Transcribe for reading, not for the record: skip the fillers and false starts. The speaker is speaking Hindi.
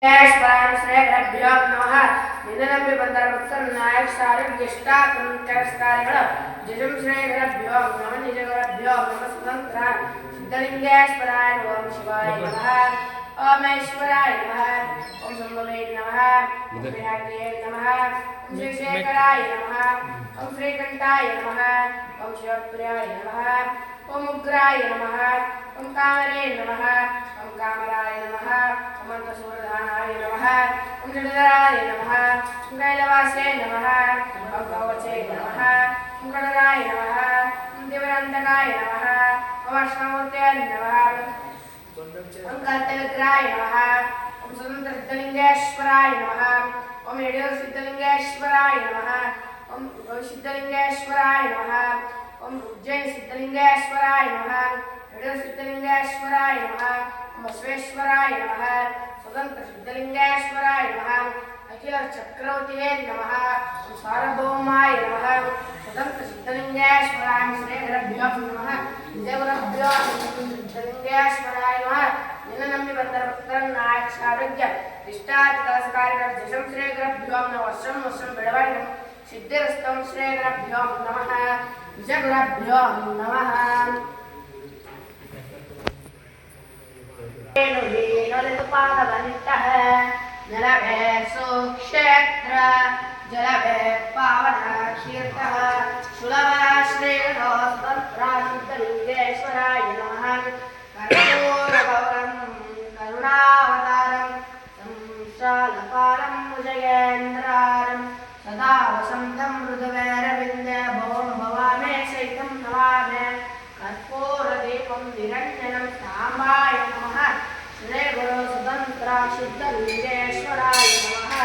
श्रेयभ्यो नमः निधनंबि बंदर भक्तर नायक सारज्ञष्टा कंठस्कारिगळ जजम श्रेयभ्यो नमः निजगभ्यो नमः स्वतंत्र सिद्धलिंगेश्वराय ओम शिवाय नमः ओम ऐश्वराय नमः ओम शंभवे नमः ओम विनायकाय नमः ओम श्री शेखराय नमः ओम श्रीकंठाय नमः ओम शिवप्रियाय नमः ओम उग्राय नमः ओम कामरे नमः ओम कामराय नमः ओम अंतसूरधानाय नमः ओम जडधराय नमः ओम कैलवासे नमः ओम कवचे नमः ओम कडराय नमः ओम दिव्यान्तकाय नमः ओम अष्टमूर्तये नमः ओम कर्तविग्रहाय नमः ओम स्वतंत्र सिद्धलिंगेश्वराय नमः ओम यडियूर सिद्धलिंगेश्वराय नमः ओम सिद्धलिंगेश्वराय नमः ओम उज्जैन सिद्धलिंगेश्वराय नमः यडियूर सिद्धलिंगेश्वराय नमः ओम बसवेश्वराय नमः स्वतंत्र सिद्धलिंगेश्वराय नमः अखिल चक्रवर्ती नमः ओम सार्वभौमाय नमः स्वतंत्र सिद्धलिंगेश्वराय श्रेयभ्यो नमः विजयगुरुभ्यो सिद्धलिंगेश्वराय नमः निननंबि बंदर भक्तर नायक सारज्ञ इष्टार्थकारिगळ जशं श्रेयगुरुभ्यो नमः वर्षं वर्षं बेळवण्णं सिद्धिरस्तं श्रेयगुरुभ्यो नमः विजयगुरुभ्यो नमः पादवन्तः जलवे सुक्षेत्र जलवे पावन कीर्तः सुलभः श्रीगणोस्तोत्र सिद्धलिंगेश्वराय नमः कर्पूरगौरं करुणावतारं संशालपालं भुजगेन्द्रारं सदा वसन्तं मृदुवैरविन्दे भवं भवामे सहितं नमामि कर्पूरदीपं निरञ्जनं साम्बाय नमः श्री गुरु स्वतंत्र सिद्धलिंगेश्वराय नमः।